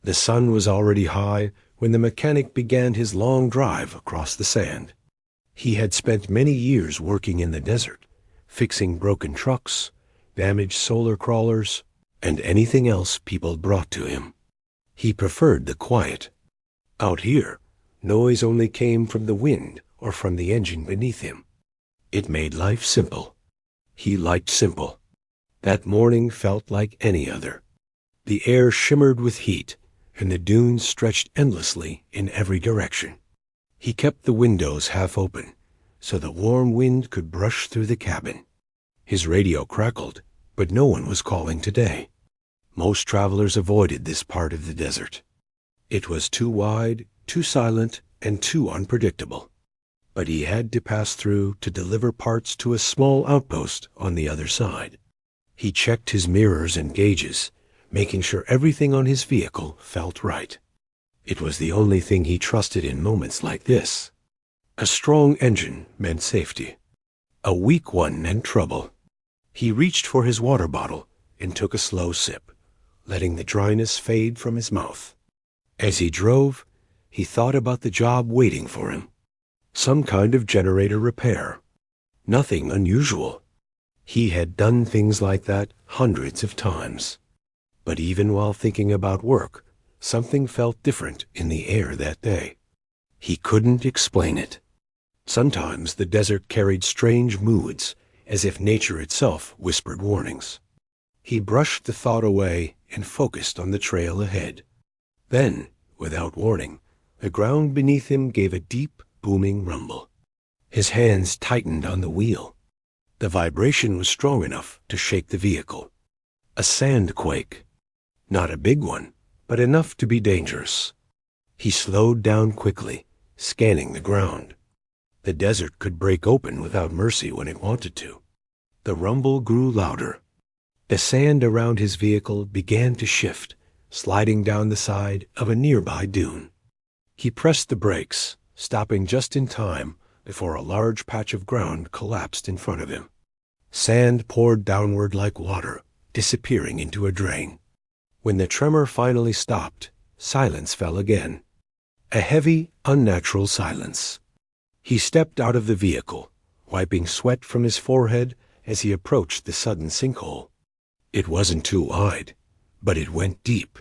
The sun was already high when the mechanic began his long drive across the sand. He had spent many years working in the desert, fixing broken trucks, damaged solar crawlers, and anything else people brought to him. He preferred the quiet. Out here, noise only came from the wind or from the engine beneath him. It made life simple. He liked simple. That morning felt like any other. The air shimmered with heat, and the dunes stretched endlessly in every direction. He kept the windows half open, so the warm wind could brush through the cabin. His radio crackled, but no one was calling today. Most travelers avoided this part of the desert. It was too wide, too silent, and too unpredictable. But he had to pass through to deliver parts to a small outpost on the other side. He checked his mirrors and gauges, making sure everything on his vehicle felt right. It was the only thing he trusted in moments like this. A strong engine meant safety. A weak one meant trouble. He reached for his water bottle and took a slow sip, letting the dryness fade from his mouth. As he drove, he thought about the job waiting for him. Some kind of generator repair. Nothing unusual. He had done things like that hundreds of times. But even while thinking about work, something felt different in the air that day. He couldn't explain it. Sometimes the desert carried strange moods, as if nature itself whispered warnings. He brushed the thought away and focused on the trail ahead. Then, without warning, the ground beneath him gave a deep, booming rumble. His hands tightened on the wheel. The vibration was strong enough to shake the vehicle. A sand quake. Not a big one, but enough to be dangerous. He slowed down quickly, scanning the ground. The desert could break open without mercy when it wanted to. The rumble grew louder. The sand around his vehicle began to shift, sliding down the side of a nearby dune. He pressed the brakes, stopping just in time before a large patch of ground collapsed in front of him. Sand poured downward like water, disappearing into a drain. When the tremor finally stopped, silence fell again. A heavy, unnatural silence. He stepped out of the vehicle, wiping sweat from his forehead as he approached the sudden sinkhole. It wasn't too wide, but it went deep.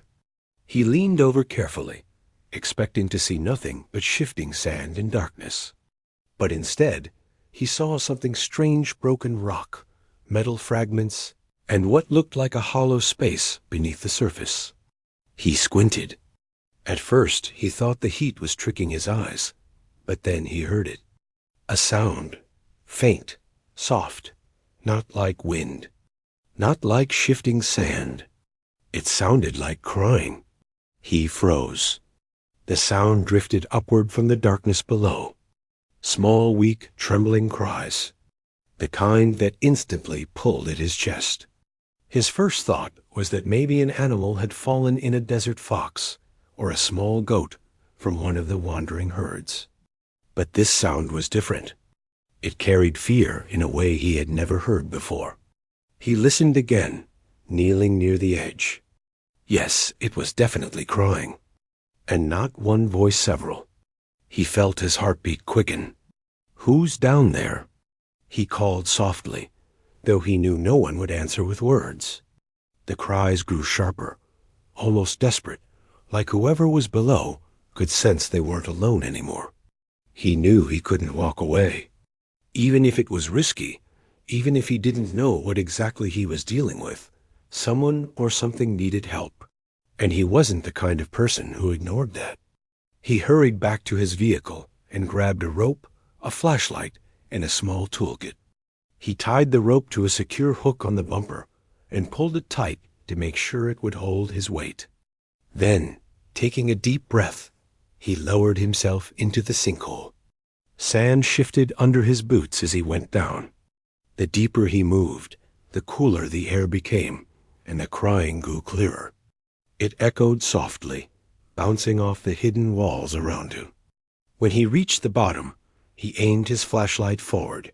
He leaned over carefully, expecting to see nothing but shifting sand and darkness. But instead, he saw something strange: broken rock, metal fragments, and what looked like a hollow space beneath the surface. He squinted. At first, he thought the heat was tricking his eyes, but then he heard it. A sound, faint, soft, not like wind, not like shifting sand. It sounded like crying. He froze. The sound drifted upward from the darkness below. Small, weak, trembling cries, the kind that instantly pulled at his chest. His first thought was that maybe an animal had fallen in a desert fox or a small goat from one of the wandering herds. But this sound was different. It carried fear in a way he had never heard before. He listened again, kneeling near the edge. Yes, it was definitely crying. And not one voice, several. He felt his heartbeat quicken. "Who's down there?" He called softly, though he knew no one would answer with words. The cries grew sharper, almost desperate, like whoever was below could sense they weren't alone anymore. He knew he couldn't walk away. Even if it was risky, even if he didn't know what exactly he was dealing with, someone or something needed help. And he wasn't the kind of person who ignored that. He hurried back to his vehicle and grabbed a rope, a flashlight, and a small toolkit. He tied the rope to a secure hook on the bumper and pulled it tight to make sure it would hold his weight. Then, taking a deep breath, he lowered himself into the sinkhole. Sand shifted under his boots as he went down. The deeper he moved, the cooler the air became, and the crying grew clearer. It echoed softly, bouncing off the hidden walls around him. When he reached the bottom, he aimed his flashlight forward.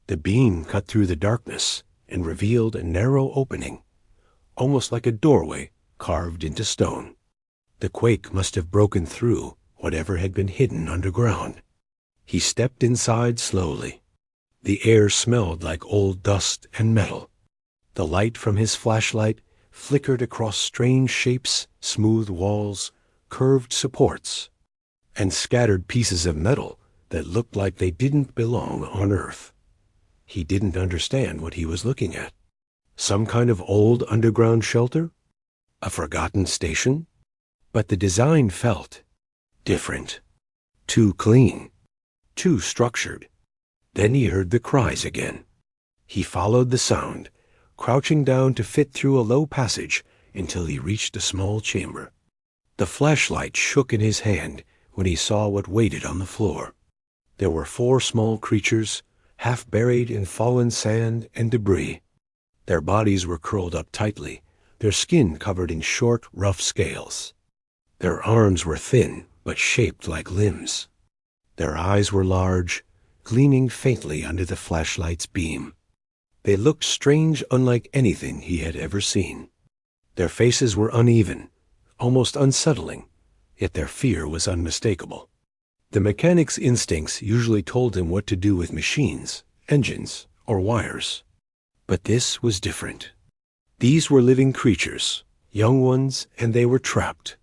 The beam cut through the darkness and revealed a narrow opening, almost like a doorway carved into stone. The quake must have broken through whatever had been hidden underground. He stepped inside slowly. The air smelled like old dust and metal. The light from his flashlight flickered across strange shapes, smooth walls, curved supports, and scattered pieces of metal that looked like they didn't belong on Earth. He didn't understand what he was looking at. Some kind of old underground shelter? A forgotten station? But the design felt different. Too clean. Too structured. Then he heard the cries again. He followed the sound, crouching down to fit through a low passage until he reached a small chamber. The flashlight shook in his hand when he saw what waited on the floor. There were 4 small creatures, half buried in fallen sand and debris. Their bodies were curled up tightly, their skin covered in short, rough scales. Their arms were thin, but shaped like limbs. Their eyes were large, gleaming faintly under the flashlight's beam. They looked strange, unlike anything he had ever seen. Their faces were uneven, almost unsettling, yet their fear was unmistakable. The mechanic's instincts usually told him what to do with machines, engines, or wires. But this was different. These were living creatures, young ones, and they were trapped.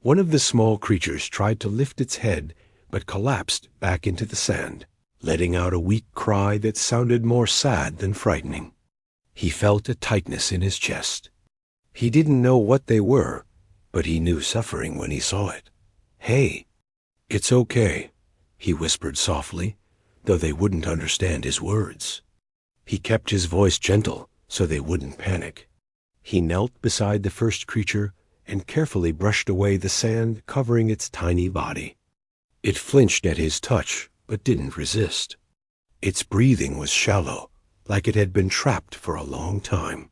One of the small creatures tried to lift its head, but collapsed back into the sand, letting out a weak cry that sounded more sad than frightening. He felt a tightness in his chest. He didn't know what they were, but he knew suffering when he saw it. "Hey, it's okay," he whispered softly, though they wouldn't understand his words. He kept his voice gentle so they wouldn't panic. He knelt beside the first creature and carefully brushed away the sand covering its tiny body. It flinched at his touch, but didn't resist. Its breathing was shallow, like it had been trapped for a long time.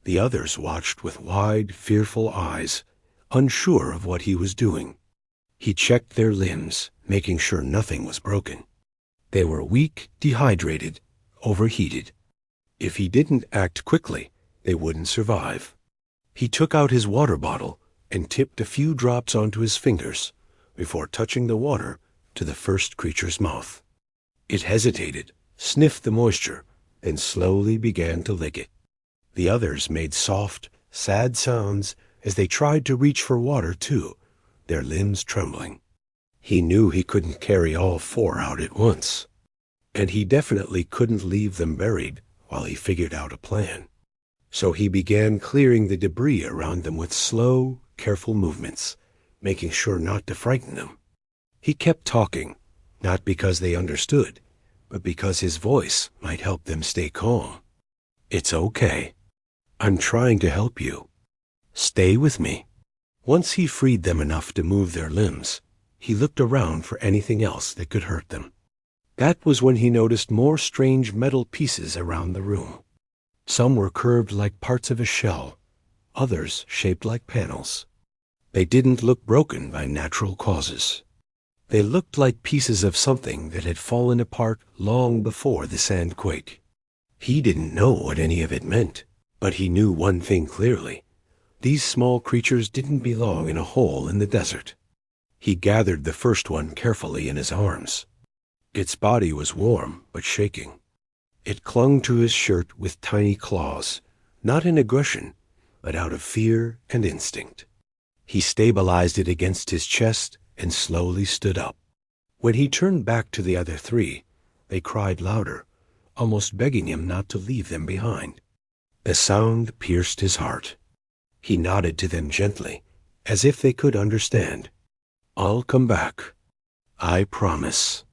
The others watched with wide, fearful eyes, unsure of what he was doing. He checked their limbs, making sure nothing was broken. They were weak, dehydrated, overheated. If he didn't act quickly, they wouldn't survive. He took out his water bottle and tipped a few drops onto his fingers before touching the water to the first creature's mouth. It hesitated, sniffed the moisture, and slowly began to lick it. The others made soft, sad sounds as they tried to reach for water too, their limbs trembling. He knew he couldn't carry all 4 out at once, and he definitely couldn't leave them buried while he figured out a plan. So he began clearing the debris around them with slow, careful movements, making sure not to frighten them. He kept talking, not because they understood, but because his voice might help them stay calm. "It's okay. I'm trying to help you. Stay with me." Once he freed them enough to move their limbs, he looked around for anything else that could hurt them. That was when he noticed more strange metal pieces around the room. Some were curved like parts of a shell, others shaped like panels. They didn't look broken by natural causes. They looked like pieces of something that had fallen apart long before the sand quake. He didn't know what any of it meant, but he knew one thing clearly. These small creatures didn't belong in a hole in the desert. He gathered the first one carefully in his arms. Its body was warm but shaking. It clung to his shirt with tiny claws, not in aggression, but out of fear and instinct. He stabilized it against his chest and slowly stood up. When he turned back to the other 3, they cried louder, almost begging him not to leave them behind. The sound pierced his heart. He nodded to them gently, as if they could understand. "I'll come back. I promise."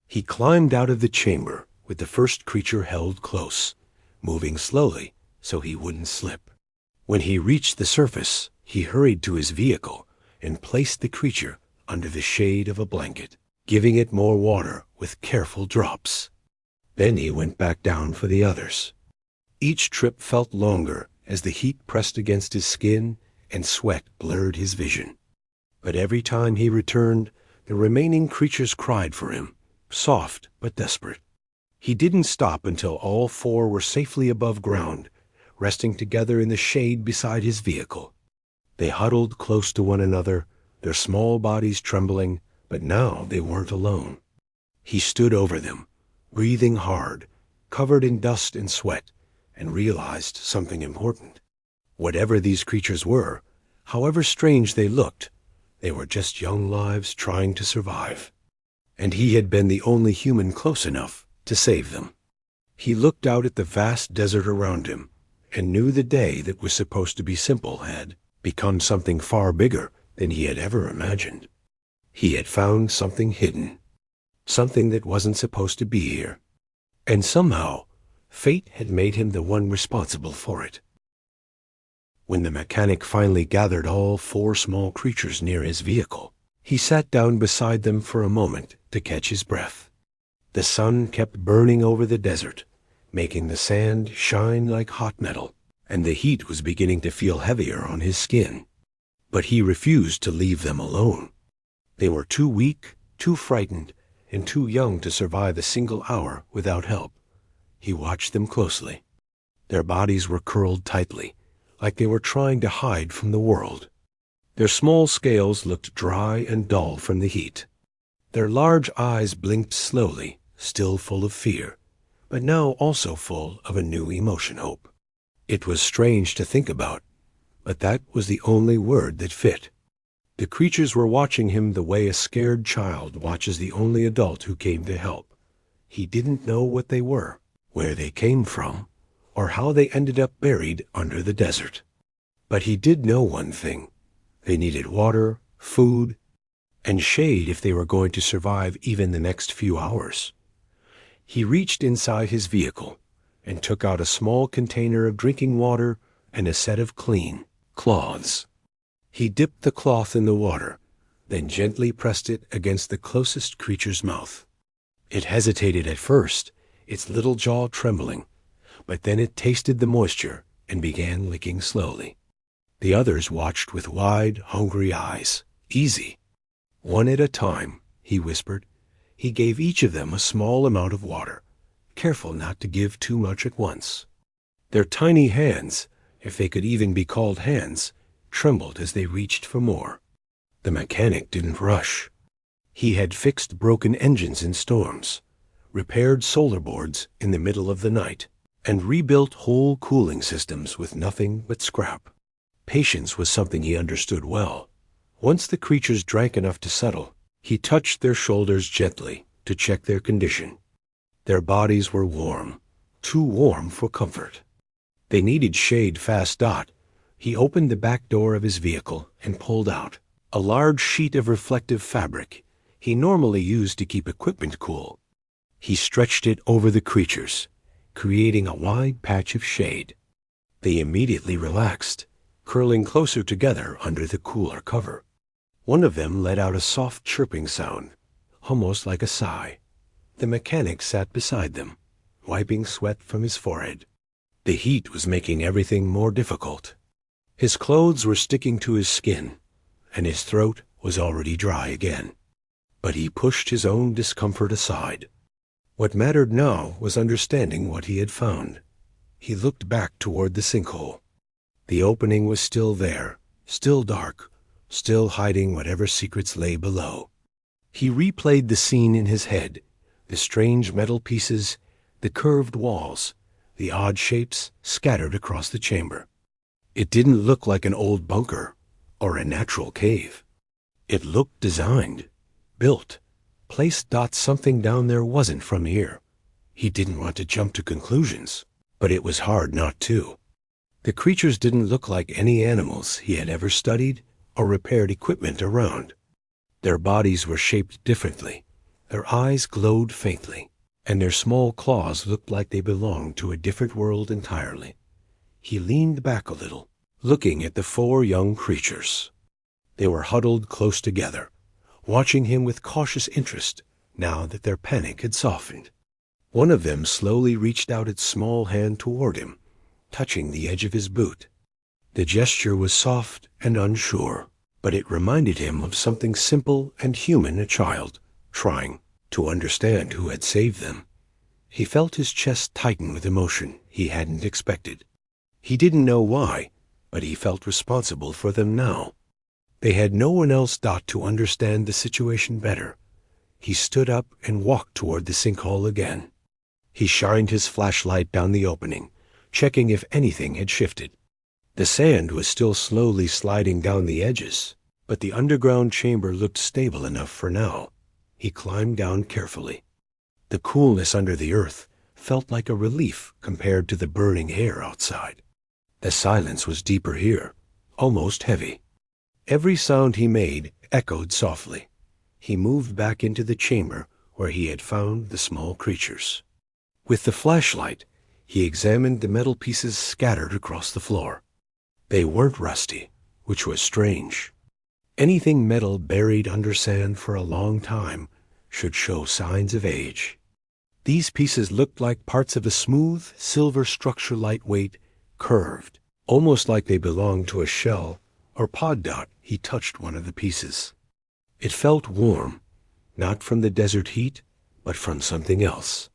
He climbed out of the chamber with the first creature held close, moving slowly so he wouldn't slip. When he reached the surface, he hurried to his vehicle and placed the creature under the shade of a blanket, giving it more water with careful drops. Then he went back down for the others. Each trip felt longer as the heat pressed against his skin and sweat blurred his vision. But every time he returned, the remaining creatures cried for him, soft but desperate. He didn't stop until all 4 were safely above ground, resting together in the shade beside his vehicle. They huddled close to one another, their small bodies trembling, but now they weren't alone. He stood over them, breathing hard, covered in dust and sweat, and realized something important. Whatever these creatures were, however strange they looked, they were just young lives trying to survive. And he had been the only human close enough to save them. He looked out at the vast desert around him and knew the day that was supposed to be simple had become something far bigger than he had ever imagined. He had found something hidden, something that wasn't supposed to be here, and somehow fate had made him the one responsible for it. When the mechanic finally gathered all 4 small creatures near his vehicle, he sat down beside them for a moment to catch his breath. The sun kept burning over the desert, making the sand shine like hot metal, and the heat was beginning to feel heavier on his skin. But he refused to leave them alone. They were too weak, too frightened, and too young to survive a single hour without help. He watched them closely. Their bodies were curled tightly, like they were trying to hide from the world. Their small scales looked dry and dull from the heat. Their large eyes blinked slowly, still full of fear, but now also full of a new emotion hope. It was strange to think about, but that was the only word that fit. The creatures were watching him the way a scared child watches the only adult who came to help. He didn't know what they were, where they came from, or how they ended up buried under the desert. But he did know one thing. They needed water, food, and shade if they were going to survive even the next few hours. He reached inside his vehicle and took out a small container of drinking water and a set of clean cloths. He dipped the cloth in the water, then gently pressed it against the closest creature's mouth. It hesitated at first, its little jaw trembling, but then it tasted the moisture and began licking slowly. The others watched with wide, hungry eyes. "Easy. One at a time," he whispered. He gave each of them a small amount of water, careful not to give too much at once. Their tiny hands, if they could even be called hands, trembled as they reached for more. The mechanic didn't rush. He had fixed broken engines in storms, repaired solar boards in the middle of the night, and rebuilt whole cooling systems with nothing but scrap. Patience was something he understood well. Once the creatures drank enough to settle, he touched their shoulders gently to check their condition. Their bodies were warm, too warm for comfort. They needed shade fast. He opened the back door of his vehicle and pulled out a large sheet of reflective fabric he normally used to keep equipment cool. He stretched it over the creatures, creating a wide patch of shade. They immediately relaxed, curling closer together under the cooler cover. One of them let out a soft chirping sound, almost like a sigh. The mechanic sat beside them, wiping sweat from his forehead. The heat was making everything more difficult. His clothes were sticking to his skin, and his throat was already dry again. But he pushed his own discomfort aside. What mattered now was understanding what he had found. He looked back toward the sinkhole. The opening was still there, still dark, still hiding whatever secrets lay below. He replayed the scene in his head, the strange metal pieces, the curved walls, the odd shapes scattered across the chamber. It didn't look like an old bunker or a natural cave. It looked designed, built, placed. Something down there wasn't from here. He didn't want to jump to conclusions, but it was hard not to. The creatures didn't look like any animals he had ever studied or repaired equipment around. Their bodies were shaped differently, their eyes glowed faintly, and their small claws looked like they belonged to a different world entirely. He leaned back a little, looking at the 4 young creatures. They were huddled close together, watching him with cautious interest now that their panic had softened. One of them slowly reached out its small hand toward him, touching the edge of his boot. The gesture was soft and unsure, but it reminded him of something simple and human, a child trying to understand who had saved them. He felt his chest tighten with emotion he hadn't expected. He didn't know why, but he felt responsible for them now. They had no one else to understand the situation better. He stood up and walked toward the sinkhole again. He shined his flashlight down the opening, checking if anything had shifted. The sand was still slowly sliding down the edges, but the underground chamber looked stable enough for now. He climbed down carefully. The coolness under the earth felt like a relief compared to the burning air outside. The silence was deeper here, almost heavy. Every sound he made echoed softly. He moved back into the chamber where he had found the small creatures. With the flashlight, he examined the metal pieces scattered across the floor. They weren't rusty, which was strange. Anything metal buried under sand for a long time should show signs of age. These pieces looked like parts of a smooth, silver structure, lightweight, curved, almost like they belonged to a shell or pod. He touched one of the pieces. It felt warm, not from the desert heat, but from something else.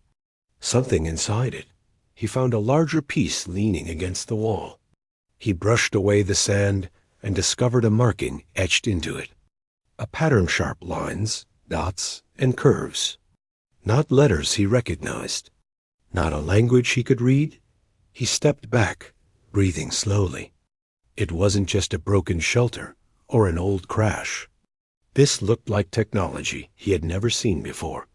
Something inside it. He found a larger piece leaning against the wall. He brushed away the sand and discovered a marking etched into it. A pattern, sharp lines, dots, and curves. Not letters he recognized. Not a language he could read. He stepped back, breathing slowly. It wasn't just a broken shelter or an old crash. This looked like technology he had never seen before.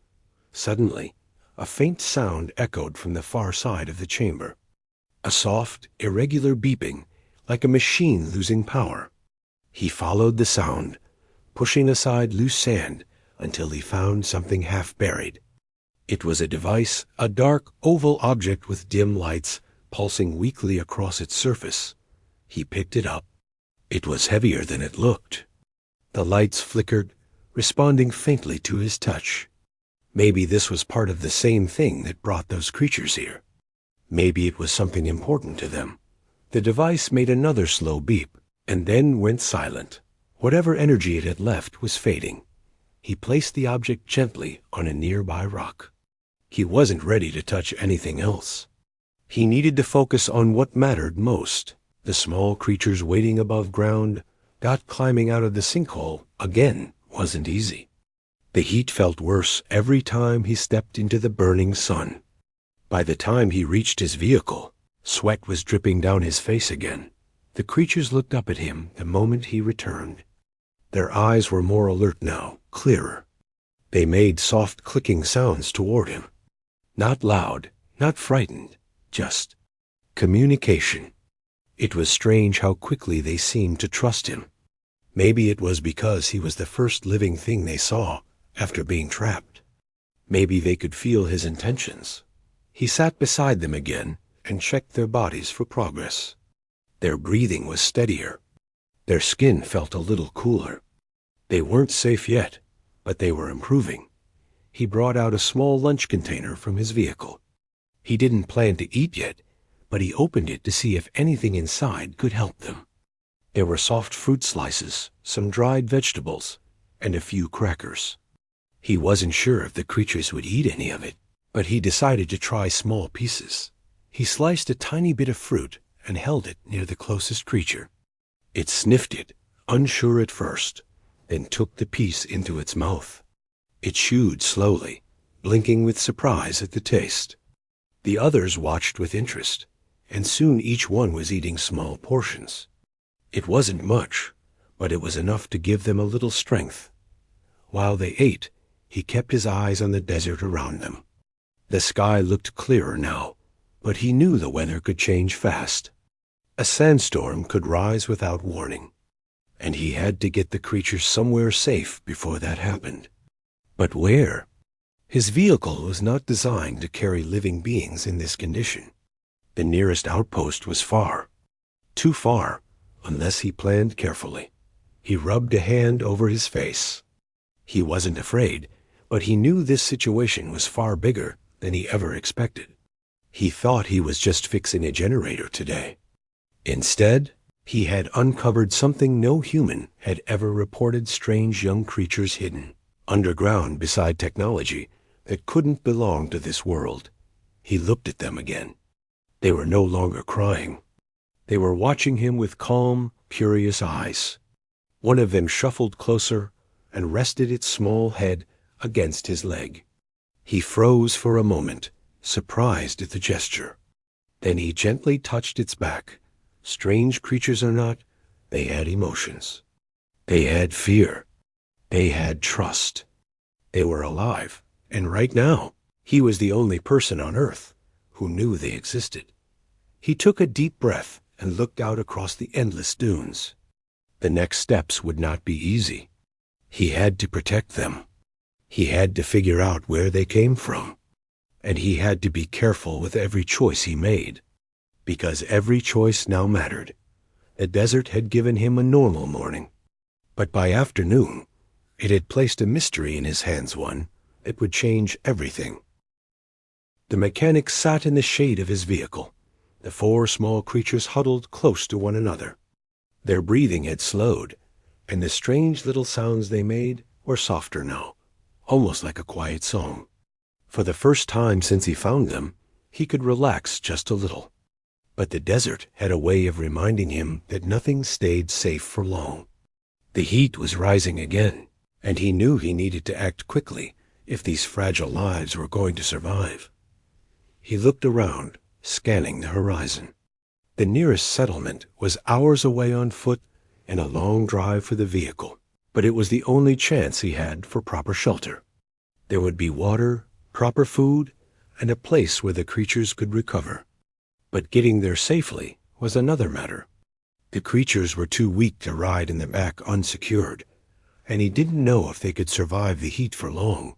Suddenly, a faint sound echoed from the far side of the chamber. A soft, irregular beeping, like a machine losing power. He followed the sound, pushing aside loose sand until he found something half buried. It was a device, a dark, oval object with dim lights pulsing weakly across its surface. He picked it up. It was heavier than it looked. The lights flickered, responding faintly to his touch. Maybe this was part of the same thing that brought those creatures here. Maybe it was something important to them. The device made another slow beep, and then went silent. Whatever energy it had left was fading. He placed the object gently on a nearby rock. He wasn't ready to touch anything else. He needed to focus on what mattered most. The small creatures waiting above ground, climbing out of the sinkhole, again, wasn't easy. The heat felt worse every time he stepped into the burning sun. By the time he reached his vehicle, sweat was dripping down his face again. The creatures looked up at him the moment he returned. Their eyes were more alert now, clearer. They made soft clicking sounds toward him. Not loud, not frightened, just communication. It was strange how quickly they seemed to trust him. Maybe it was because he was the first living thing they saw after being trapped. Maybe they could feel his intentions. He sat beside them again and checked their bodies for progress. Their breathing was steadier. Their skin felt a little cooler. They weren't safe yet, but they were improving. He brought out a small lunch container from his vehicle. He didn't plan to eat yet, but he opened it to see if anything inside could help them. There were soft fruit slices, some dried vegetables, and a few crackers. He wasn't sure if the creatures would eat any of it, but he decided to try small pieces. He sliced a tiny bit of fruit and held it near the closest creature. It sniffed it, unsure at first, then took the piece into its mouth. It chewed slowly, blinking with surprise at the taste. The others watched with interest, and soon each one was eating small portions. It wasn't much, but it was enough to give them a little strength. While they ate, he kept his eyes on the desert around them. The sky looked clearer now, but he knew the weather could change fast. A sandstorm could rise without warning, and he had to get the creatures somewhere safe before that happened. But where? His vehicle was not designed to carry living beings in this condition. The nearest outpost was far. Too far, unless he planned carefully. He rubbed a hand over his face. He wasn't afraid, but he knew this situation was far bigger than he ever expected. He thought he was just fixing a generator today. Instead, he had uncovered something no human had ever reported: strange young creatures hidden underground beside technology that couldn't belong to this world. He looked at them again. They were no longer crying. They were watching him with calm, curious eyes. One of them shuffled closer and rested its small head against his leg. He froze for a moment, surprised at the gesture. Then he gently touched its back. Strange creatures or not, they had emotions. They had fear. They had trust. They were alive, and right now, he was the only person on Earth who knew they existed. He took a deep breath and looked out across the endless dunes. The next steps would not be easy. He had to protect them. He had to figure out where they came from. And he had to be careful with every choice he made, because every choice now mattered. The desert had given him a normal morning, but by afternoon, it had placed a mystery in his hands, one that would change everything. The mechanic sat in the shade of his vehicle. The four small creatures huddled close to one another. Their breathing had slowed, and the strange little sounds they made were softer now, almost like a quiet song. For the first time since he found them, he could relax just a little. But the desert had a way of reminding him that nothing stayed safe for long. The heat was rising again, and he knew he needed to act quickly if these fragile lives were going to survive. He looked around, scanning the horizon. The nearest settlement was hours away on foot and a long drive for the vehicle, but it was the only chance he had for proper shelter. There would be water, proper food, and a place where the creatures could recover. But getting there safely was another matter. The creatures were too weak to ride in the back unsecured, and he didn't know if they could survive the heat for long.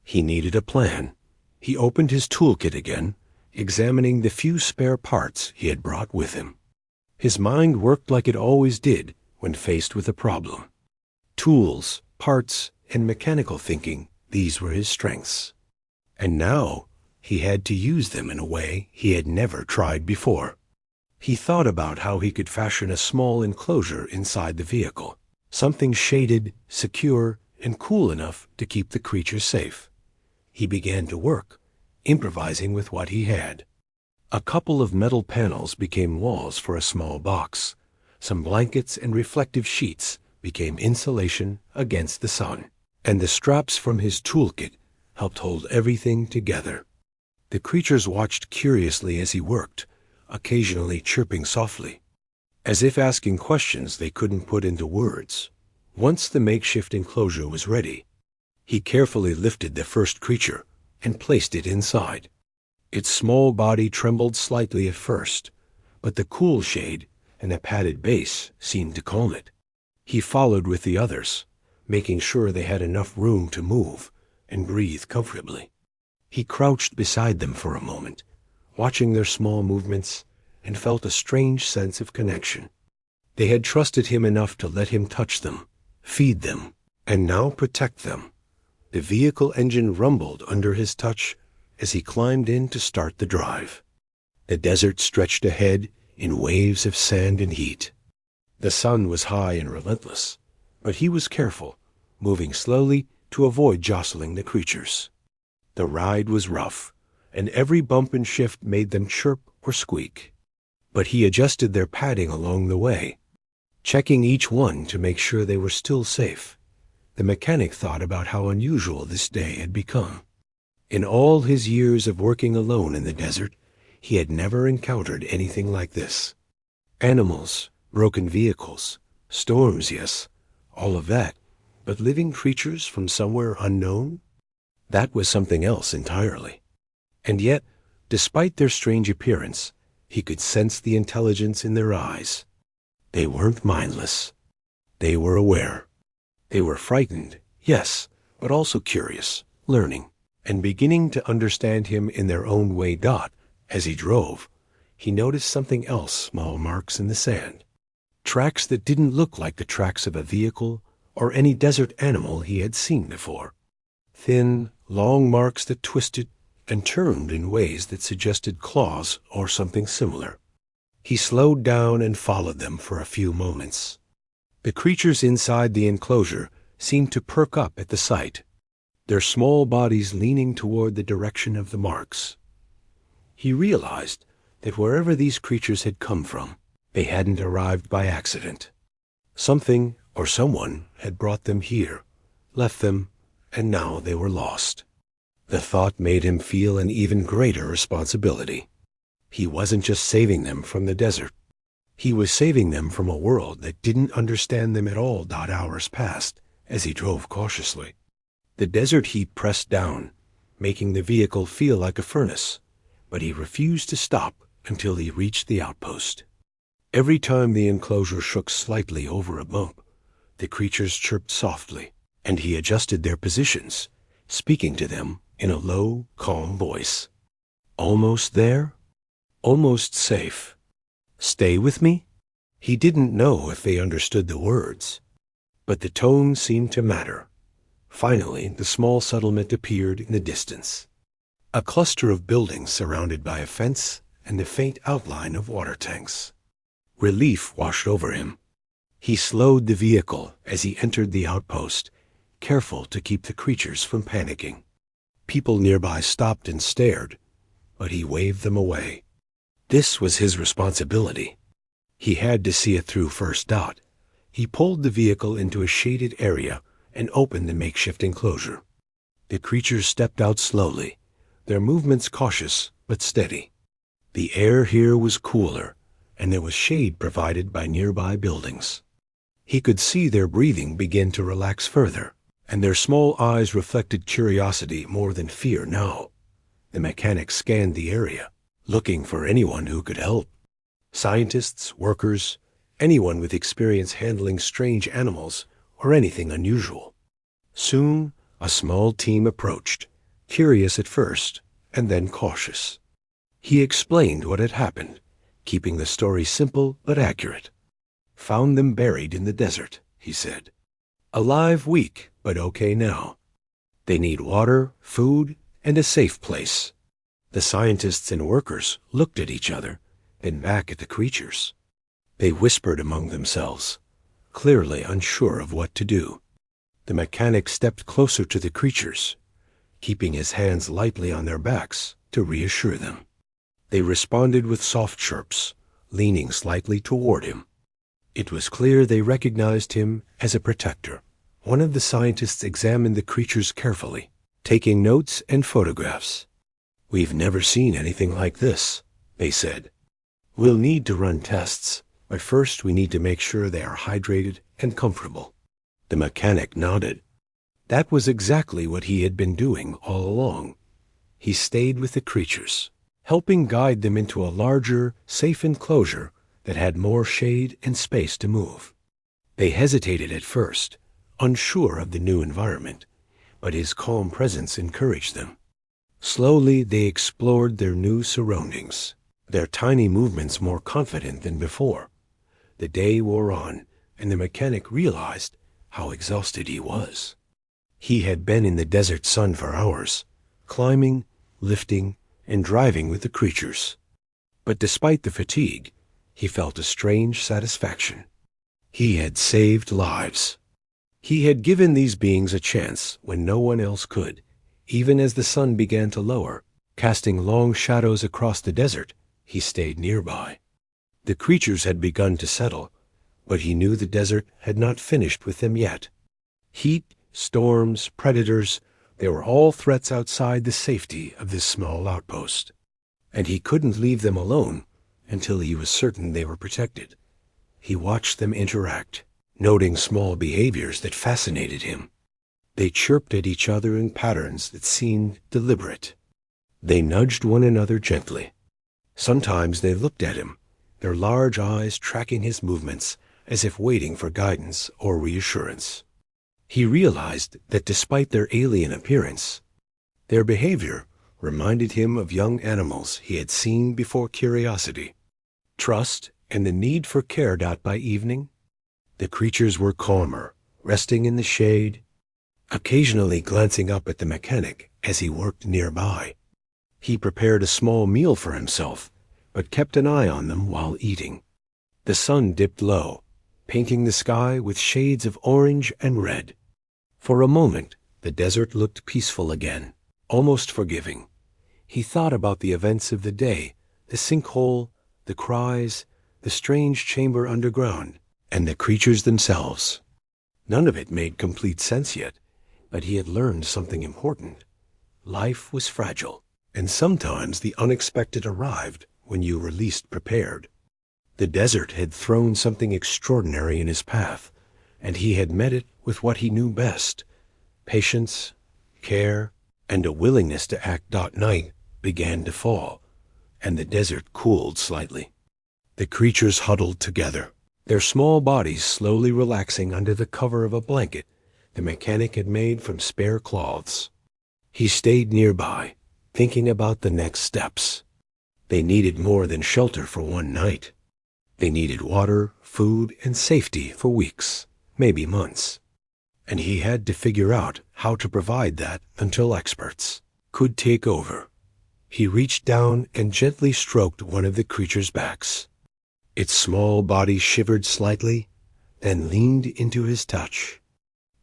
He needed a plan. He opened his toolkit again, examining the few spare parts he had brought with him. His mind worked like it always did when faced with a problem. Tools, parts, and mechanical thinking, these were his strengths. And now he had to use them in a way he had never tried before. He thought about how he could fashion a small enclosure inside the vehicle, something shaded, secure, and cool enough to keep the creatures safe. He began to work, improvising with what he had. A couple of metal panels became walls for a small box. Some blankets and reflective sheets became insulation against the sun, and the straps from his toolkit helped hold everything together. The creatures watched curiously as he worked, occasionally chirping softly, as if asking questions they couldn't put into words. Once the makeshift enclosure was ready, he carefully lifted the first creature and placed it inside. Its small body trembled slightly at first, but the cool shade and the padded base seemed to calm it. He followed with the others, making sure they had enough room to move and breathe comfortably. He crouched beside them for a moment, watching their small movements, and felt a strange sense of connection. They had trusted him enough to let him touch them, feed them, and now protect them. The vehicle engine rumbled under his touch as he climbed in to start the drive. The desert stretched ahead in waves of sand and heat. The sun was high and relentless, but he was careful, moving slowly to avoid jostling the creatures. The ride was rough, and every bump and shift made them chirp or squeak. But he adjusted their padding along the way, checking each one to make sure they were still safe. The mechanic thought about how unusual this day had become. In all his years of working alone in the desert, he had never encountered anything like this. Animals, broken vehicles, storms, yes, all of that, but living creatures from somewhere unknown? That was something else entirely. And yet, despite their strange appearance, he could sense the intelligence in their eyes. They weren't mindless. They were aware. They were frightened, yes, but also curious, learning, and beginning to understand him in their own way. As he drove, he noticed something else, small marks in the sand. Tracks that didn't look like the tracks of a vehicle or any desert animal he had seen before. Thin, long marks that twisted and turned in ways that suggested claws or something similar. He slowed down and followed them for a few moments. The creatures inside the enclosure seemed to perk up at the sight, their small bodies leaning toward the direction of the marks. He realized that wherever these creatures had come from, they hadn't arrived by accident. Something or someone had brought them here, left them, and now they were lost. The thought made him feel an even greater responsibility. He wasn't just saving them from the desert. He was saving them from a world that didn't understand them at all. Hours passed as he drove cautiously. The desert heat pressed down, making the vehicle feel like a furnace, but he refused to stop until he reached the outpost. Every time the enclosure shook slightly over a bump, the creatures chirped softly, and he adjusted their positions, speaking to them in a low, calm voice. Almost there? Almost safe. Stay with me? He didn't know if they understood the words, but the tone seemed to matter. Finally, the small settlement appeared in the distance. A cluster of buildings surrounded by a fence and the faint outline of water tanks. Relief washed over him. He slowed the vehicle as he entered the outpost, careful to keep the creatures from panicking. People nearby stopped and stared, but he waved them away. This was his responsibility. He had to see it through first. He pulled the vehicle into a shaded area and opened the makeshift enclosure. The creatures stepped out slowly, their movements cautious but steady. The air here was cooler, and there was shade provided by nearby buildings. He could see their breathing begin to relax further, and their small eyes reflected curiosity more than fear now. The mechanic scanned the area, looking for anyone who could help. Scientists, workers, anyone with experience handling strange animals or anything unusual. Soon, a small team approached, curious at first, and then cautious. He explained what had happened, keeping the story simple but accurate. Found them buried in the desert, he said. Alive weak, but okay now. They need water, food, and a safe place. The scientists and workers looked at each other, then back at the creatures. They whispered among themselves, clearly unsure of what to do. The mechanic stepped closer to the creatures, keeping his hands lightly on their backs to reassure them. They responded with soft chirps, leaning slightly toward him. It was clear they recognized him as a protector. One of the scientists examined the creatures carefully, taking notes and photographs. We've never seen anything like this, they said. We'll need to run tests, but first we need to make sure they are hydrated and comfortable. The mechanic nodded. That was exactly what he had been doing all along. He stayed with the creatures, helping guide them into a larger, safe enclosure that had more shade and space to move. They hesitated at first, unsure of the new environment, but his calm presence encouraged them. Slowly they explored their new surroundings, their tiny movements more confident than before. The day wore on, and the mechanic realized how exhausted he was. He had been in the desert sun for hours, climbing, lifting, and driving with the creatures. But despite the fatigue, he felt a strange satisfaction. He had saved lives. He had given these beings a chance when no one else could. Even as the sun began to lower, casting long shadows across the desert, he stayed nearby. The creatures had begun to settle, but he knew the desert had not finished with them yet. Heat, storms, predators, they were all threats outside the safety of this small outpost. And he couldn't leave them alone until he was certain they were protected. He watched them interact, noting small behaviors that fascinated him. They chirped at each other in patterns that seemed deliberate. They nudged one another gently. Sometimes they looked at him, their large eyes tracking his movements as if waiting for guidance or reassurance. He realized that despite their alien appearance, their behavior reminded him of young animals he had seen before. Curiosity, trust, and the need for care. By evening, the creatures were calmer, resting in the shade, occasionally glancing up at the mechanic as he worked nearby. He prepared a small meal for himself, but kept an eye on them while eating. The sun dipped low, painting the sky with shades of orange and red. For a moment, the desert looked peaceful again, almost forgiving. He thought about the events of the day, the sinkhole, the cries, the strange chamber underground, and the creatures themselves. None of it made complete sense yet, but he had learned something important. Life was fragile, and sometimes the unexpected arrived when you were least prepared. The desert had thrown something extraordinary in his path, and he had met it with what he knew best. Patience, care, and a willingness to act. Night began to fall, and the desert cooled slightly. The creatures huddled together, their small bodies slowly relaxing under the cover of a blanket the mechanic had made from spare cloths. He stayed nearby, thinking about the next steps. They needed more than shelter for one night. They needed water, food, and safety for weeks, maybe months. And he had to figure out how to provide that until experts could take over. He reached down and gently stroked one of the creature's backs. Its small body shivered slightly, then leaned into his touch.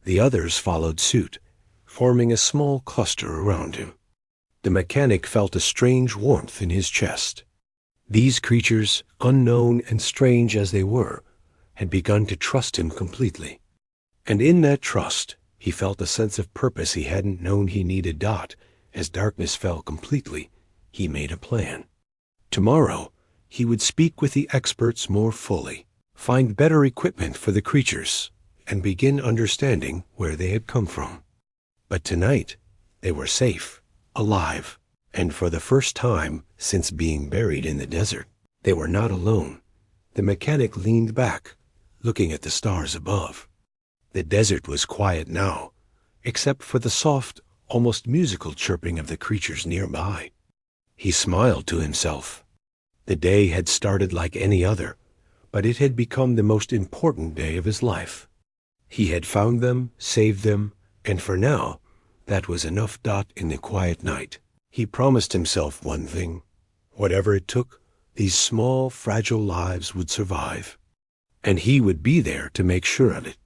The others followed suit, forming a small cluster around him. The mechanic felt a strange warmth in his chest. These creatures, unknown and strange as they were, had begun to trust him completely. And in that trust, he felt a sense of purpose he hadn't known he needed. As darkness fell completely, he made a plan. Tomorrow, he would speak with the experts more fully, find better equipment for the creatures, and begin understanding where they had come from. But tonight, they were safe, alive, and for the first time since being buried in the desert, they were not alone. The mechanic leaned back, looking at the stars above. The desert was quiet now, except for the soft, almost musical chirping of the creatures nearby. He smiled to himself. The day had started like any other, but it had become the most important day of his life. He had found them, saved them, and for now, that was enough. In the quiet night, he promised himself one thing. Whatever it took, these small, fragile lives would survive, and he would be there to make sure of it.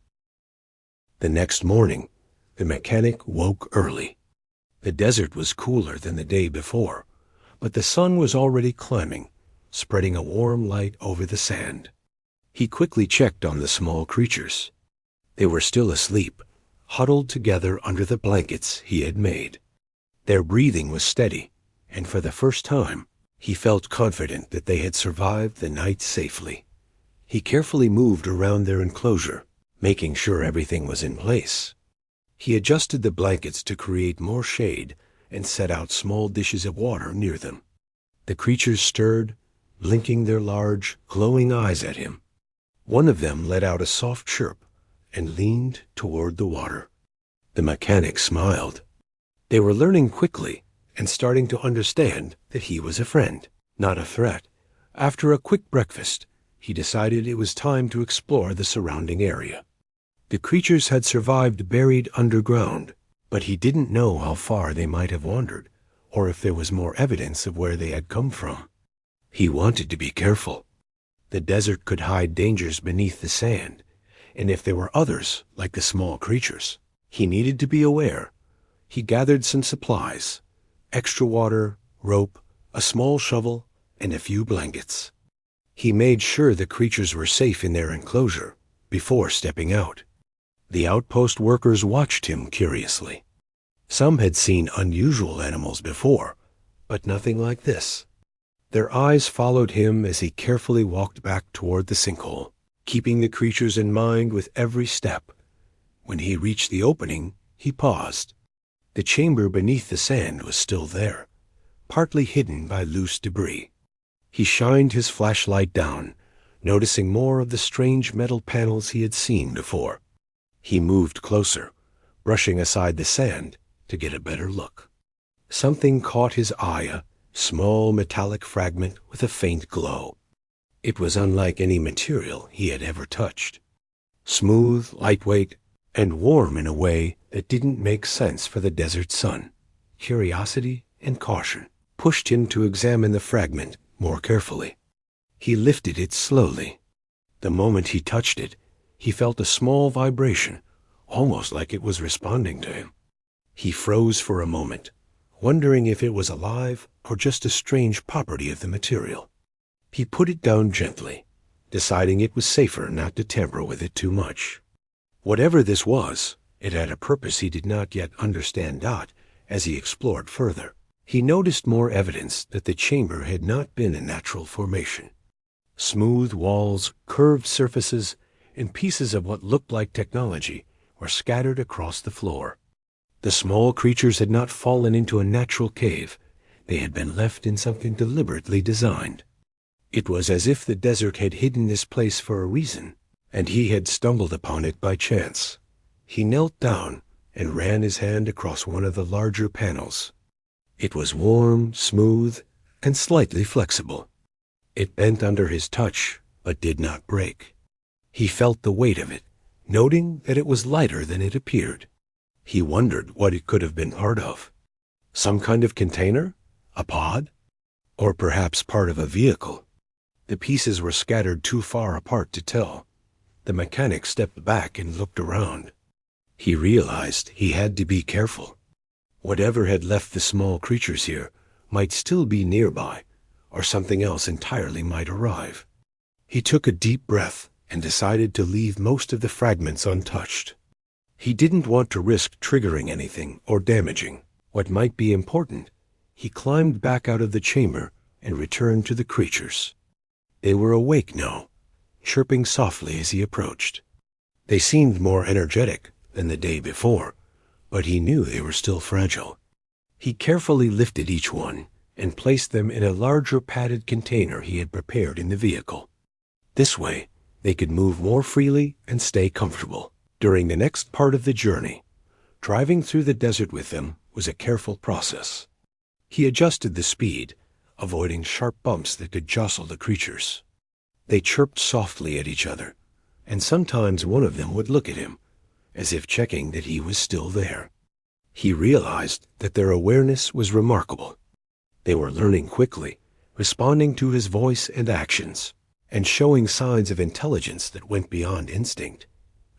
The next morning, the mechanic woke early. The desert was cooler than the day before, but the sun was already climbing, spreading a warm light over the sand. He quickly checked on the small creatures. They were still asleep, huddled together under the blankets he had made. Their breathing was steady, and for the first time, he felt confident that they had survived the night safely. He carefully moved around their enclosure, making sure everything was in place. He adjusted the blankets to create more shade and set out small dishes of water near them. The creatures stirred, blinking their large, glowing eyes at him. One of them let out a soft chirp and leaned toward the water. The mechanic smiled. They were learning quickly and starting to understand that he was a friend, not a threat. After a quick breakfast, he decided it was time to explore the surrounding area. The creatures had survived buried underground, but he didn't know how far they might have wandered, or if there was more evidence of where they had come from. He wanted to be careful. The desert could hide dangers beneath the sand, and if there were others, like the small creatures, he needed to be aware. He gathered some supplies, extra water, rope, a small shovel, and a few blankets. He made sure the creatures were safe in their enclosure before stepping out. The outpost workers watched him curiously. Some had seen unusual animals before, but nothing like this. Their eyes followed him as he carefully walked back toward the sinkhole, keeping the creatures in mind with every step. When he reached the opening, he paused. The chamber beneath the sand was still there, partly hidden by loose debris. He shined his flashlight down, noticing more of the strange metal panels he had seen before. He moved closer, brushing aside the sand to get a better look. Something caught his eye, a small metallic fragment with a faint glow. It was unlike any material he had ever touched. Smooth, lightweight, and warm in a way that didn't make sense for the desert sun. Curiosity and caution pushed him to examine the fragment more carefully. He lifted it slowly. The moment he touched it, he felt a small vibration, almost like it was responding to him. He froze for a moment, wondering if it was alive or just a strange property of the material. He put it down gently, deciding it was safer not to tamper with it too much. Whatever this was, it had a purpose he did not yet understand. As he explored further, he noticed more evidence that the chamber had not been a natural formation. Smooth walls, curved surfaces, and pieces of what looked like technology were scattered across the floor. The small creatures had not fallen into a natural cave. They had been left in something deliberately designed. It was as if the desert had hidden this place for a reason, and he had stumbled upon it by chance. He knelt down and ran his hand across one of the larger panels. It was warm, smooth, and slightly flexible. It bent under his touch, but did not break. He felt the weight of it, noting that it was lighter than it appeared. He wondered what it could have been part of. Some kind of container? A pod? Or perhaps part of a vehicle? The pieces were scattered too far apart to tell. The mechanic stepped back and looked around. He realized he had to be careful. Whatever had left the small creatures here might still be nearby, or something else entirely might arrive. He took a deep breath and decided to leave most of the fragments untouched. He didn't want to risk triggering anything or damaging what might be important. He climbed back out of the chamber and returned to the creatures. They were awake now, chirping softly as he approached. They seemed more energetic than the day before, but he knew they were still fragile. He carefully lifted each one and placed them in a larger padded container he had prepared in the vehicle. This way, they could move more freely and stay comfortable. During the next part of the journey, driving through the desert with them was a careful process. He adjusted the speed, avoiding sharp bumps that could jostle the creatures. They chirped softly at each other, and sometimes one of them would look at him, as if checking that he was still there. He realized that their awareness was remarkable. They were learning quickly, responding to his voice and actions, and showing signs of intelligence that went beyond instinct.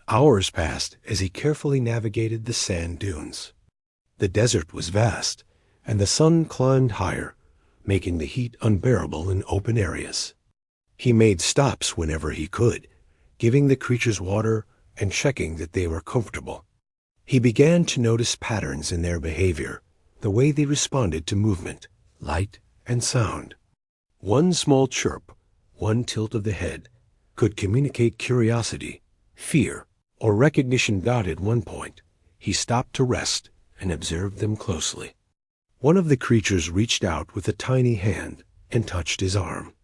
Hours passed as he carefully navigated the sand dunes. The desert was vast, and the sun climbed higher, making the heat unbearable in open areas. He made stops whenever he could, giving the creatures water and checking that they were comfortable. He began to notice patterns in their behavior, the way they responded to movement, light, and sound. One small chirp, one tilt of the head, could communicate curiosity, fear, or recognition. At one point, he stopped to rest and observed them closely. One of the creatures reached out with a tiny hand and touched his arm.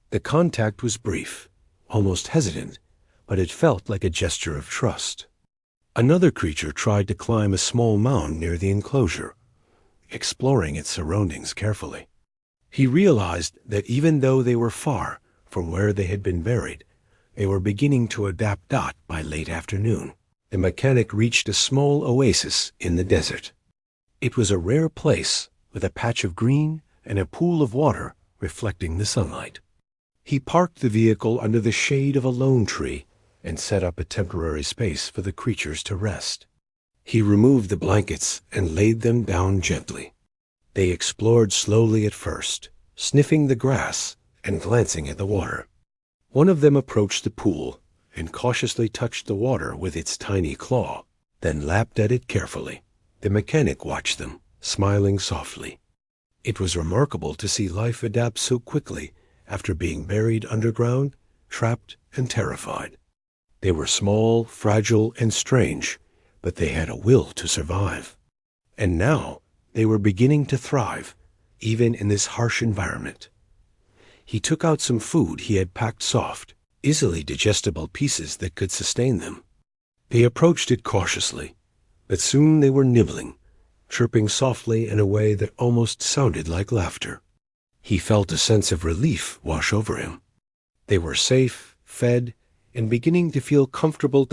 The contact was brief, almost hesitant, but it felt like a gesture of trust. Another creature tried to climb a small mound near the enclosure, exploring its surroundings carefully. He realized that even though they were far from where they had been buried, they were beginning to adapt. By late afternoon, the mechanic reached a small oasis in the desert. It was a rare place with a patch of green and a pool of water reflecting the sunlight. He parked the vehicle under the shade of a lone tree and set up a temporary space for the creatures to rest. He removed the blankets and laid them down gently. They explored slowly at first, sniffing the grass and glancing at the water. One of them approached the pool and cautiously touched the water with its tiny claw, then lapped at it carefully. The mechanic watched them, smiling softly. It was remarkable to see life adapt so quickly after being buried underground, trapped, and terrified. They were small, fragile, and strange, but they had a will to survive. And now they were beginning to thrive, even in this harsh environment. He took out some food he had packed soft, easily digestible pieces that could sustain them. They approached it cautiously, but soon they were nibbling, chirping softly in a way that almost sounded like laughter. He felt a sense of relief wash over him. They were safe, fed, and beginning to feel comfortable.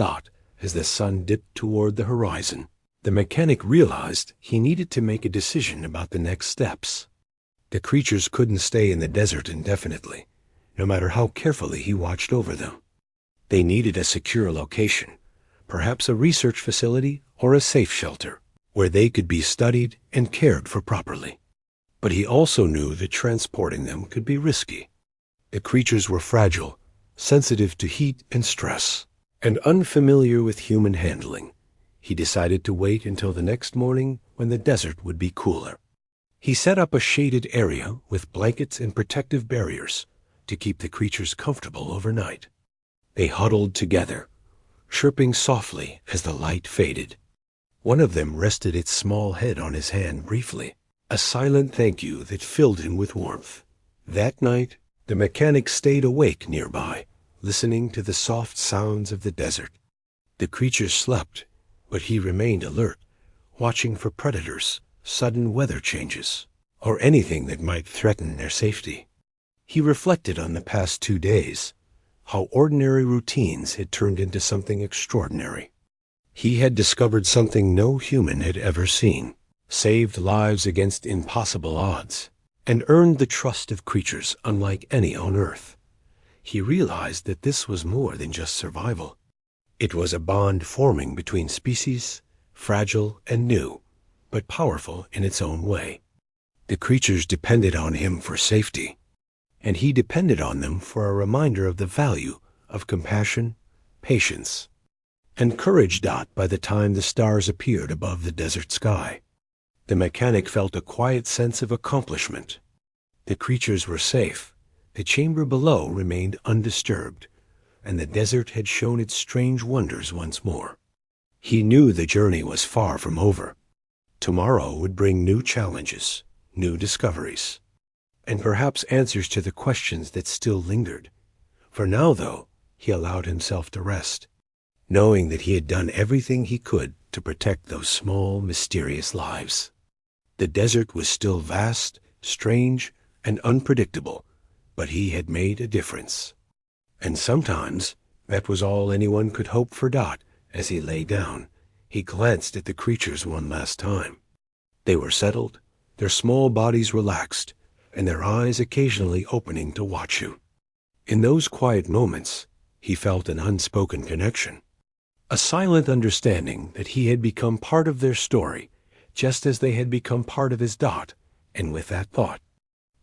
As the sun dipped toward the horizon, the mechanic realized he needed to make a decision about the next steps. The creatures couldn't stay in the desert indefinitely, no matter how carefully he watched over them. They needed a secure location, perhaps a research facility or a safe shelter, where they could be studied and cared for properly. But he also knew that transporting them could be risky. The creatures were fragile, sensitive to heat and stress. and unfamiliar with human handling, he decided to wait until the next morning when the desert would be cooler. He set up a shaded area with blankets and protective barriers to keep the creatures comfortable overnight. They huddled together, chirping softly as the light faded. One of them rested its small head on his hand briefly, a silent thank you that filled him with warmth. That night, the mechanic stayed awake nearby, listening to the soft sounds of the desert. The creatures slept, but he remained alert, watching for predators, sudden weather changes, or anything that might threaten their safety. He reflected on the past 2 days, how ordinary routines had turned into something extraordinary. He had discovered something no human had ever seen, saved lives against impossible odds, and earned the trust of creatures unlike any on Earth. He realized that this was more than just survival. It was a bond forming between species, fragile and new, but powerful in its own way. The creatures depended on him for safety, and he depended on them for a reminder of the value of compassion, patience, and courage. By the time the stars appeared above the desert sky, the mechanic felt a quiet sense of accomplishment. The creatures were safe, the chamber below remained undisturbed, and the desert had shown its strange wonders once more. He knew the journey was far from over. Tomorrow would bring new challenges, new discoveries, and perhaps answers to the questions that still lingered. For now, though, he allowed himself to rest, knowing that he had done everything he could to protect those small, mysterious lives. The desert was still vast, strange, and unpredictable, but he had made a difference. And sometimes that was all anyone could hope for. As he lay down, he glanced at the creatures one last time. They were settled, their small bodies relaxed, and their eyes occasionally opening to watch him. In those quiet moments, he felt an unspoken connection, a silent understanding that he had become part of their story, just as they had become part of his. And with that thought,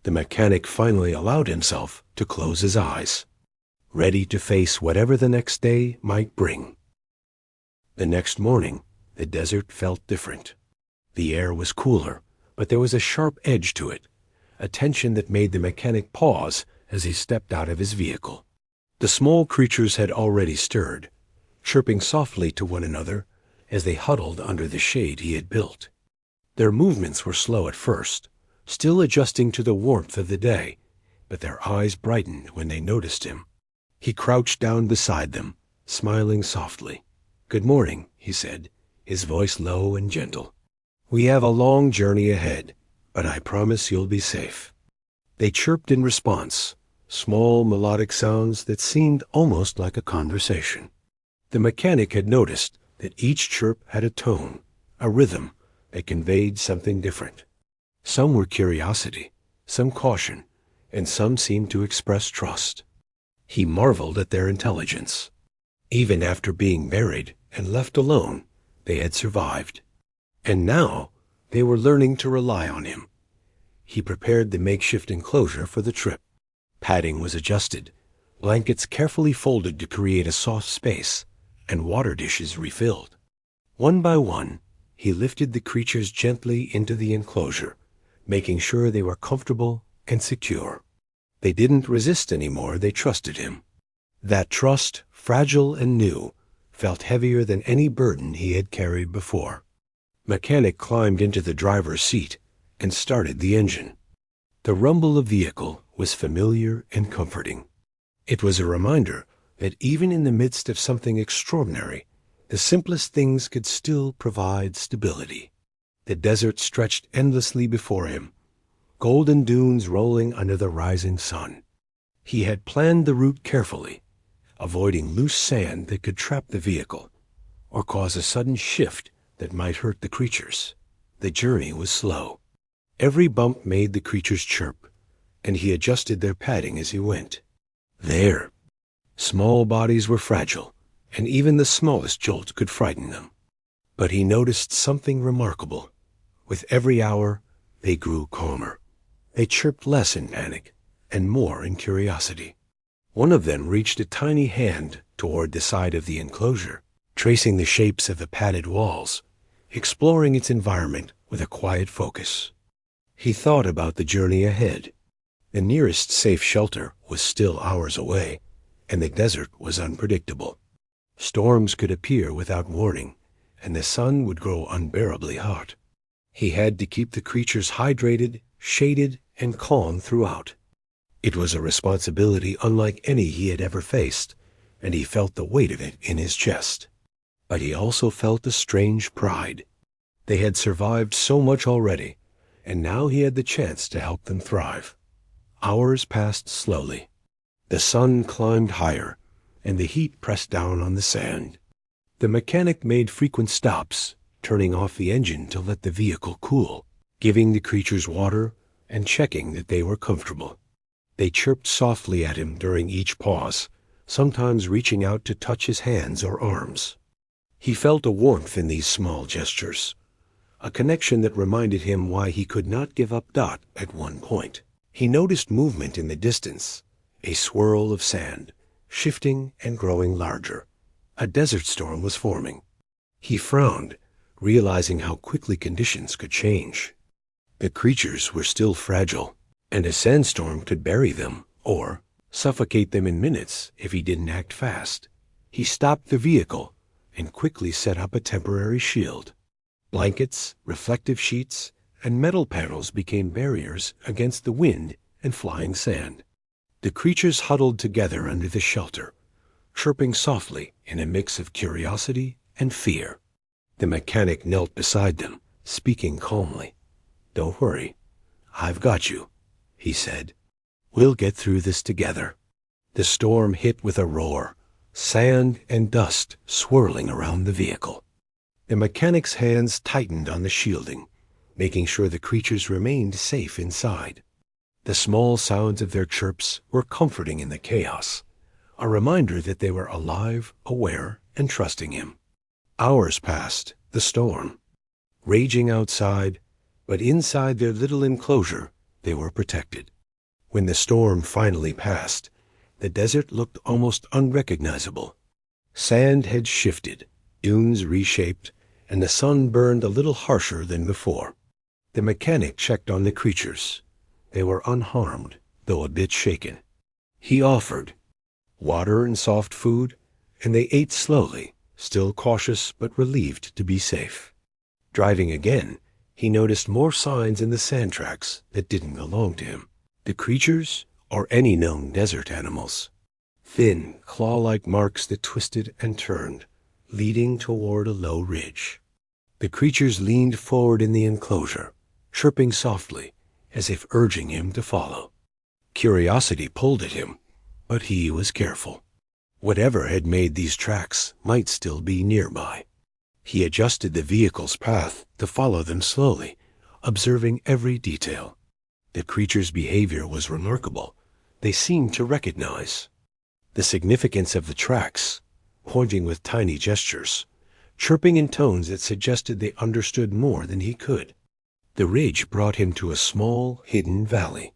the mechanic finally allowed himself to close his eyes, ready to face whatever the next day might bring. The next morning, the desert felt different. The air was cooler, but there was a sharp edge to it, a tension that made the mechanic pause as he stepped out of his vehicle. The small creatures had already stirred, chirping softly to one another as they huddled under the shade he had built. Their movements were slow at first, still adjusting to the warmth of the day, but their eyes brightened when they noticed him. He crouched down beside them, smiling softly. "Good morning," he said, his voice low and gentle. "We have a long journey ahead, but I promise you'll be safe." They chirped in response, small melodic sounds that seemed almost like a conversation. The mechanic had noticed that each chirp had a tone, a rhythm that conveyed something different. Some were curiosity, some caution, and some seemed to express trust. He marveled at their intelligence. Even after being buried and left alone, they had survived. And now they were learning to rely on him. He prepared the makeshift enclosure for the trip. Padding was adjusted, blankets carefully folded to create a soft space, and water dishes refilled. One by one, he lifted the creatures gently into the enclosure, making sure they were comfortable and secure. They didn't resist anymore, they trusted him. That trust, fragile and new, felt heavier than any burden he had carried before. Mechanic climbed into the driver's seat and started the engine. The rumble of vehicle was familiar and comforting. It was a reminder that even in the midst of something extraordinary, the simplest things could still provide stability. The desert stretched endlessly before him, golden dunes rolling under the rising sun. He had planned the route carefully, avoiding loose sand that could trap the vehicle or cause a sudden shift that might hurt the creatures. The journey was slow. Every bump made the creatures chirp, and he adjusted their padding as he went. Their small bodies were fragile, and even the smallest jolt could frighten them. But he noticed something remarkable. With every hour, they grew calmer. They chirped less in panic and more in curiosity. One of them reached a tiny hand toward the side of the enclosure, tracing the shapes of the padded walls, exploring its environment with a quiet focus. He thought about the journey ahead. The nearest safe shelter was still hours away, and the desert was unpredictable. Storms could appear without warning, and the sun would grow unbearably hot. He had to keep the creatures hydrated, shaded, and calm throughout. It was a responsibility unlike any he had ever faced, and he felt the weight of it in his chest. But he also felt a strange pride. They had survived so much already, and now he had the chance to help them thrive. Hours passed slowly. The sun climbed higher, and the heat pressed down on the sand. The mechanic made frequent stops, turning off the engine to let the vehicle cool, giving the creatures water and checking that they were comfortable. They chirped softly at him during each pause, sometimes reaching out to touch his hands or arms. He felt a warmth in these small gestures, a connection that reminded him why he could not give up Dot at one point. He noticed movement in the distance, a swirl of sand, shifting and growing larger. A desert storm was forming. He frowned, realizing how quickly conditions could change. The creatures were still fragile, and a sandstorm could bury them or suffocate them in minutes if he didn't act fast. He stopped the vehicle and quickly set up a temporary shield. Blankets, reflective sheets, and metal panels became barriers against the wind and flying sand. The creatures huddled together under the shelter, chirping softly in a mix of curiosity and fear. The mechanic knelt beside them, speaking calmly. "Don't worry. I've got you," he said. "We'll get through this together." The storm hit with a roar, sand and dust swirling around the vehicle. The mechanic's hands tightened on the shielding, making sure the creatures remained safe inside. The small sounds of their chirps were comforting in the chaos, a reminder that they were alive, aware, and trusting him. Hours passed, the storm, raging outside, but inside their little enclosure, they were protected. When the storm finally passed, the desert looked almost unrecognizable. Sand had shifted, dunes reshaped, and the sun burned a little harsher than before. The mechanic checked on the creatures. They were unharmed, though a bit shaken. He offered water and soft food, and they ate slowly, still cautious but relieved to be safe. Driving again, he noticed more signs in the sand tracks that didn't belong to him. The creatures, or any known desert animals. Thin, claw-like marks that twisted and turned, leading toward a low ridge. The creatures leaned forward in the enclosure, chirping softly, as if urging him to follow. Curiosity pulled at him, but he was careful. Whatever had made these tracks might still be nearby. He adjusted the vehicle's path to follow them slowly, observing every detail. The creature's behavior was remarkable. They seemed to recognize the significance of the tracks, pointing with tiny gestures, chirping in tones that suggested they understood more than he could. The ridge brought him to a small, hidden valley.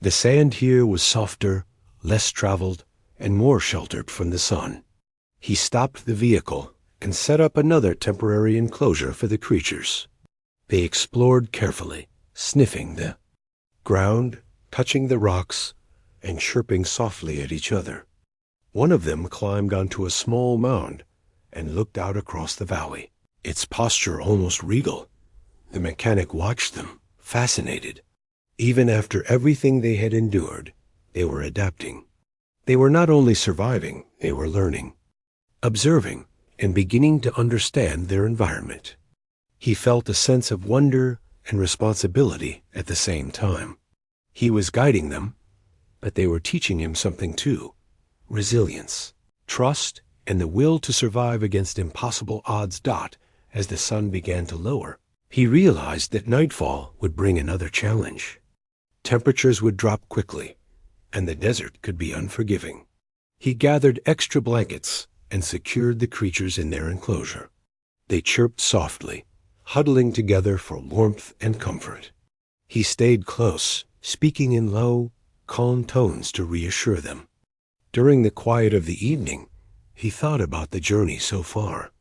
The sand here was softer, less traveled, and more sheltered from the sun. He stopped the vehicle and set up another temporary enclosure for the creatures. They explored carefully, sniffing the ground, touching the rocks, and chirping softly at each other. One of them climbed onto a small mound and looked out across the valley, its posture almost regal. The mechanic watched them, fascinated. Even after everything they had endured, they were adapting. They were not only surviving, they were learning, observing, and beginning to understand their environment. He felt a sense of wonder and responsibility at the same time. He was guiding them, but they were teaching him something too: resilience, trust, and the will to survive against impossible odds. As the sun began to lower, he realized that nightfall would bring another challenge. Temperatures would drop quickly, and the desert could be unforgiving. He gathered extra blankets and secured the creatures in their enclosure. They chirped softly, huddling together for warmth and comfort. He stayed close, speaking in low, calm tones to reassure them. During the quiet of the evening, He thought about the journey so far.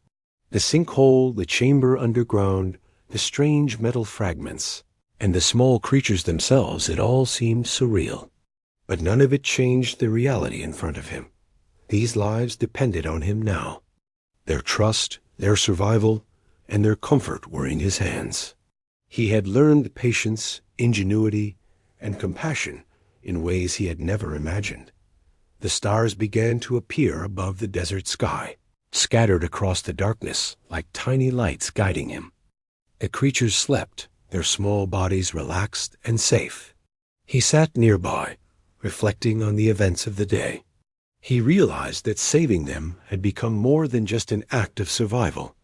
The sinkhole, the chamber underground, the strange metal fragments, and the small creatures themselves, it all seemed surreal. But none of it changed the reality in front of him. These lives depended on him now. Their trust, their survival, and their comfort were in his hands. He had learned patience, ingenuity, and compassion in ways he had never imagined. The stars began to appear above the desert sky, scattered across the darkness like tiny lights guiding him. The creatures slept, their small bodies relaxed and safe. He sat nearby, reflecting on the events of the day. He realized that saving them had become more than just an act of survival.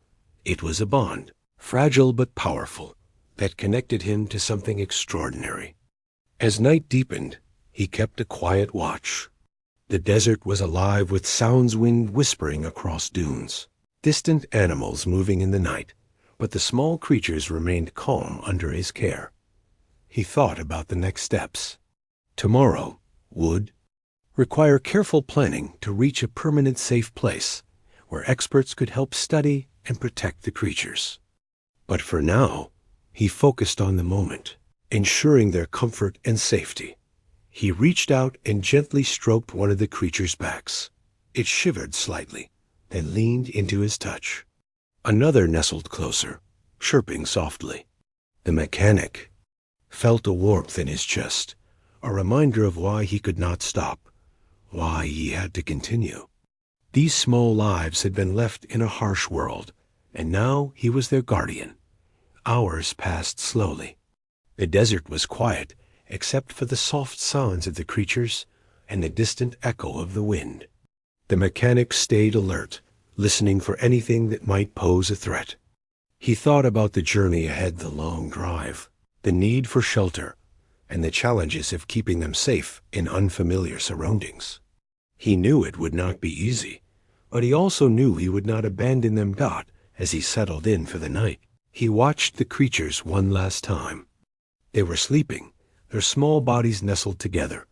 It was a bond, fragile but powerful, that connected him to something extraordinary. As night deepened, he kept a quiet watch. The desert was alive with sounds, wind whispering across dunes, distant animals moving in the night, but the small creatures remained calm under his care. He thought about the next steps. Tomorrow would require careful planning to reach a permanent safe place where experts could help study and protect the creatures. But for now, he focused on the moment, ensuring their comfort and safety. He reached out and gently stroked one of the creatures' backs. It shivered slightly, then leaned into his touch. Another nestled closer, chirping softly. The mechanic felt a warmth in his chest, a reminder of why he could not stop, why he had to continue. These small lives had been left in a harsh world, and now he was their guardian. Hours passed slowly. The desert was quiet, except for the soft sounds of the creatures and the distant echo of the wind. The mechanic stayed alert, listening for anything that might pose a threat. He thought about the journey ahead, the long drive, the need for shelter, and the challenges of keeping them safe in unfamiliar surroundings. He knew it would not be easy, but he also knew he would not abandon them. As he settled in for the night, he watched the creatures one last time. They were sleeping, their small bodies nestled together,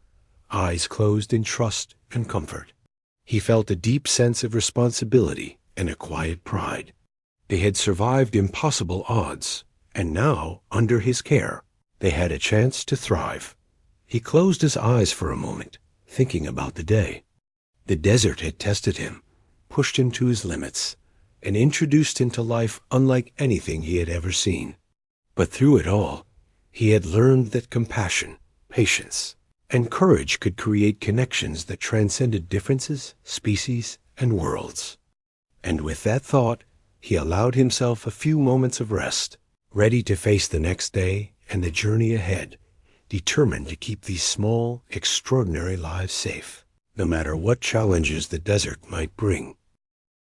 eyes closed in trust and comfort. He felt a deep sense of responsibility and a quiet pride. They had survived impossible odds, and now, under his care, they had a chance to thrive. He closed his eyes for a moment, thinking about the day. The desert had tested him, pushed him to his limits, and introduced him to life unlike anything he had ever seen. But through it all, he had learned that compassion, patience, and courage could create connections that transcended differences, species, and worlds. And with that thought, he allowed himself a few moments of rest, ready to face the next day and the journey ahead, determined to keep these small, extraordinary lives safe, no matter what challenges the desert might bring.